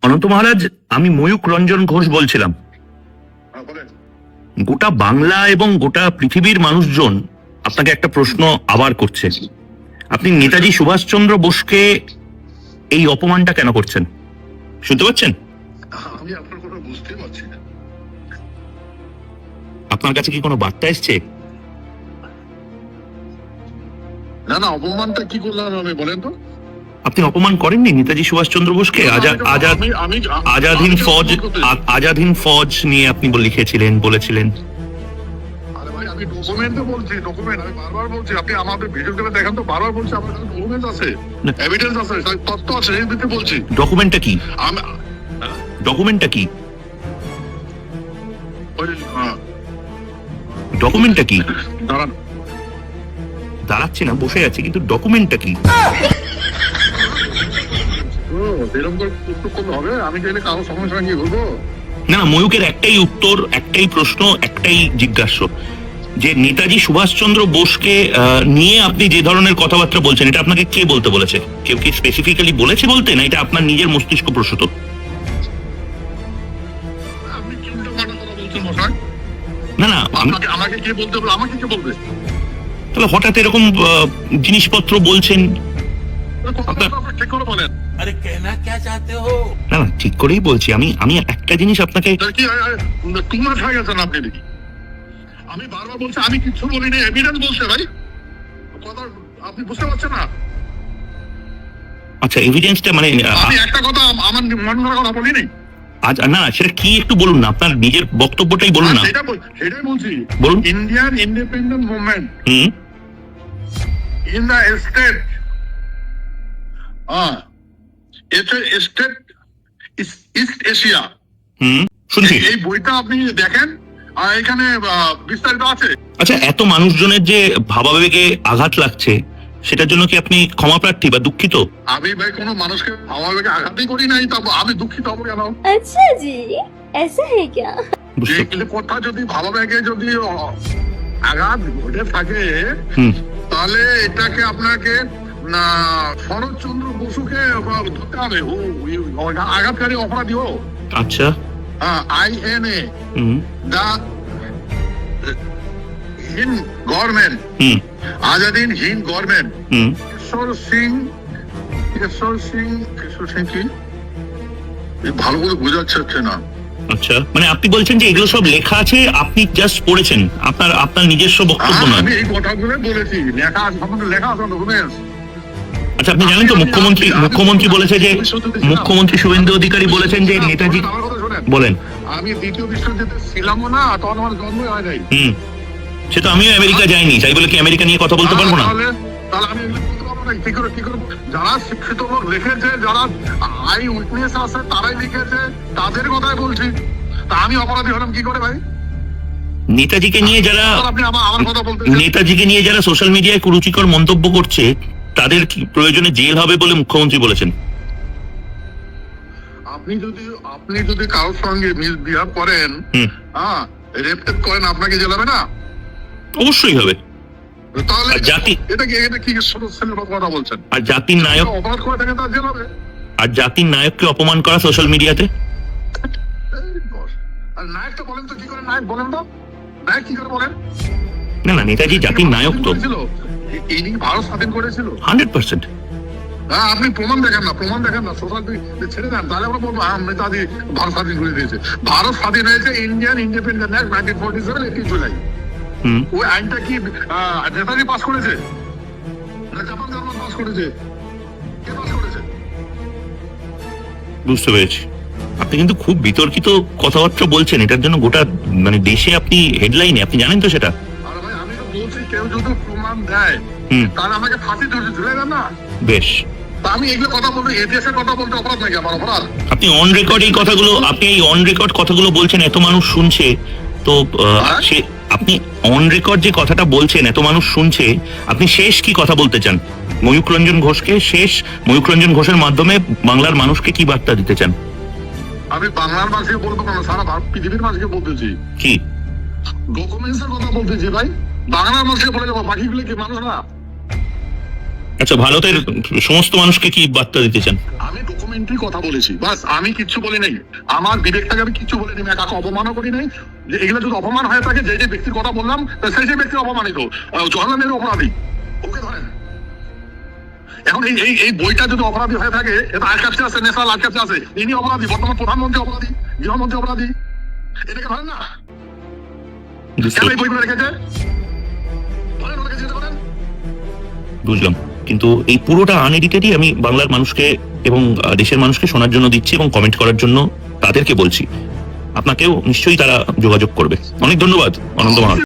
অনন্ত মহারাজ, আমি ময়ূক রঞ্জন ঘোষ বলছিলাম। গোটা বাংলা এবং গোটা পৃথিবীর মানুষজন আপনাকে একটা প্রশ্ন আবার করছে। আপনি নেতাজি সুভাষচন্দ্র বোসকে এই অপমানটা কেন করছেন? শুনতে পাচ্ছেন? আমি আপনার কথা বুঝতে পারছি না। আপনার কাছে কি কোনো বার্তা এসছে? না না, অপমানটা কি করলাম আমি, বলেন তো? আপনি অপমান করেননি নেতাজি সুভাষচন্দ্র বোসকে? আজাদ হিন্দ ফৌজ নিয়ে আপনি লিখেছিলেন, বলেছিলেন। আরে ভাই, আমি ডকুমেন্টে বলছি, ডকুমেন্ট আমি বারবার বলছি। আপনি আমাদের ভিডিও করে দেখান তো, বারবার বলছি আমার কাছে ডকুমেন্ট আছে, এভিডেন্স আছে, তথ্য আছে, এই দিতে বলছি। ডকুমেন্টটা কি? ডকুমেন্টটা কি? ডকুমেন্টটা কি? দাঁড়ান, দাঁড়াচ্ছি না, বসে আছি, কিন্তু ডকুমেন্টটা কি? এরকম করে উত্তর করলে হবে? আমি চাইলে কারো সঙ্গে সঙ্গে গিয়ে বলবো? না, ময়ূকের একটাই উত্তর, একটাই প্রশ্ন, একটাই জিজ্ঞাস্য, যে নেতাজি সুভাষচন্দ্র বোসকে নিয়ে আপনি যে ধরনের কথাবার্তা বলছেন, এটা আপনাকে কে বলতে বলেছে? কেউ কি স্পেসিফিক্যালি বলেছে বলতে, না এটা আপনার নিজের মস্তিষ্ক প্রসূত? আপনি কি উল্টোপাল্টা কথা বলছেন মশাই? না না, আমাকে কে বলতে বলবে? আমাকে কে বলবে? তাহলে হঠাৎ এরকম জিনিসপত্র বলছেন? ঠিক করে বলেন। अरे कहना क्या चाहते हो? না না, ঠিক করেই বলছি। আমি একটা জিনিস আপনাকে। টু মাছ হয়ে গেছেন আপনি দেখি। আমি বারবার বলছি আমি কিছু বলিনি, এভিডেন্স বলছে ভাই। কথা আপনি বুঝতে পারছেন না? আচ্ছা, এভিডেন্সটা মানে আমি একটা কথা আমার মন করার কথা বলিনি। আজ না, সেটা কি একটু বলুন না, আপনার নিজের বক্তব্যটাই বলুন না। সেটাই বলছি, বলুন। Indian independent movement hmm, in the state, state East Asia. হুম, শুনছি। এই বইটা আপনি দেখেন, এখানে বিস্তারিত আছে। আচ্ছা, এত মানুষজনের যে ভাবাবেগে আঘাত লাগছে, সেটার জন্য কি আপনি ক্ষমা প্রার্থী বা দুঃখিত? আমি ভাই কোনো মানুষকে ভাবাবেগে আঘাতই করি নাই, তা আমি দুঃখিত হবো কেন? अच्छा जी, ऐसा है क्या? এই কথা যদি ভাবাবেগে যদি আঘাত ঘটে থাকে, তাহলে এটাকে আপনাকে শরৎচন্দ্র বসুকে ধরতে হবে, আঘাতকারী অপরাধী। ও আচ্ছা, INA দা হিন্দ গভর্নমেন্ট, আজাদিন হিন্দ গভর্নমেন্ট, কেশর সিং কি ভালো করে বোঝাচ্ছে না। আচ্ছা, মানে আপনি বলছেন যে এগুলো সব লেখা আছে, আপনি জাস্ট পড়েছেন, আপনার নিজস্ব বক্তব্য নয়? আমি এই কথাগুলো বলেছি, লেখা আছে, লেখা আছে ডকুমেন্টস। আচ্ছা, আপনি জানেন তো মুখ্যমন্ত্রী বলেছে যে, মুখ্যমন্ত্রী শুভেন্দু অধিকারী বলেছেন যে নেতাজি। বলেন। আমি দ্বিতীয় বিশ্বযুদ্ধে ছিলাম না, তখন আমার জন্মই হয় নাই। সে তো আমিও আমেরিকা যাইনি, তাই বলে কি আমেরিকা নিয়ে কথা বলতে পারবো না? তাহলে আমি বলতে পারবো না। কি করে যারা শিক্ষিত লোক লিখেছে, যারা আই উইটনেস আছে, তারাই লিখেছে, তাদের কথাই বলছি। তা আমি অপরাধী হলাম কি করে ভাই? নেতাজিকে নিয়ে যারা আপনি আমার কথা বলতে, নেতাজিকে নিয়ে যারা সোশ্যাল মিডিয়ায় কুরুচিকর মন্তব্য করছে, তাদের কি প্রয়োজনে জেল হবে বলে মুখ্যমন্ত্রী বলেছেন? আপনি যদি কারোর সঙ্গে মিসবিহেভ করেন, রেপ করেন, আপনাকে জেল হবে না? অবশ্যই হবে। তাহলে জাতি, এটা কি কথা বলছেন? আর জাতির নায়ক অপরাধ করে থাকে তার জেল হবে। আর জাতির নায়ককে অপমান করা সোশ্যাল মিডিয়াতে? আর নায়কটা বলেন তো কি করে, নায়ক বলেন তো, নায়ক কি করে বলেন? না না, নেতাজি জাতির নায়ক তো। ইনি ভারত স্বাধীন করেছিল 100%। আপনি প্রমাণ দেখেন না, সোশ্যাল ছেড়ে দেন, তাহলে আমরা বলবো নেতাজি ভারত স্বাধীন করে দিয়েছে। ভারত স্বাধীন হয়েছে ইন্ডিয়ান ইন্ডিপেন্ডেন্ট অ্যাক্ট 1947 21 জুলাই। ওই আইনটা কি নেতাজি পাস করেছে না জাপান পাস করেছে? কে পাস করেছে? বুঝতে পেরেছি। আপনি কিন্তু খুব বিতর্কিত কথাবার্তা বলছেন, এটার জন্য গোটা মানে দেশে আপনি হেডলাইনে, আপনি জানেন তো সেটা? আরে ভাই, আমি তো বলছি কেউ যদি প্রমাণ দেয়, তাহলে আমাকে ফাঁসি ঝুলে দেন না। বেশ, আমি এগুলো কথা বলবো, এদেশের কথা বলতে অপরাধ নাকি আমার? অপরাধ? আপনি অন রেকর্ড এই কথাগুলো, আপনি এই অন রেকর্ড কথাগুলো বলছেন, এত মানুষ শুনছে তো সে আপনি অন রেকর্ড যে কথাটা বলছেন, এত মানুষ শুনছে, আপনি শেষ কি কথা বলতে চান ময়ূক রঞ্জন ঘোষকে? ময়ূক রঞ্জন ঘোষের মাধ্যমে বাংলার মানুষকে কি বার্তা দিতে চান? আমি বাংলার মানুষকে বলবো না, সারা পৃথিবীর মানুষকে বলতেছি। কি ডকুমেন্টসের কথা বলতেছি ভাই? বাংলার মানুষকে বলে যাবো, বাকিগুলো কি মানুষ না? আচ্ছা, ভারতের সমস্ত মানুষকে কি বার্তা দিতে চান? আমি ডকুমেন্ট কমেন্ট্রি কথা বলেছি, বাস, আমি কিচ্ছু বলি নাই। আমার বিবেকটাকে আমি কিচ্ছু বলিনি, আমি কাকে অপমানও করি নাই। যে এগুলো যদি অপমান হয়ে থাকে, যে যে ব্যক্তির কথা বললাম সেই ব্যক্তি অপমানিত। জওহরলাল নেহরু অপরাধী, ওকে ধরেন। এখন এই বইটা যদি অপরাধী হয়ে থাকে, এটা আর কাছে আছে, ন্যাশনাল আর কাছে আছে, ইনি অপরাধী, বর্তমান প্রধানমন্ত্রী অপরাধী, গৃহমন্ত্রী অপরাধী, এটাকে ধরেন না? কেন এই বইগুলো রেখেছে? ধরেন, ওনাকে জিজ্ঞেস করেন। বুঝলাম, কিন্তু এই পুরোটা আনএডিটেডই আমি বাংলার মানুষকে এবং দেশের মানুষকে শোনার জন্য দিচ্ছি এবং কমেন্ট করার জন্য তাদেরকে বলছি। আপনাকেও নিশ্চয়ই তারা যোগাযোগ করবে। অনেক ধন্যবাদ অনন্ত মহান।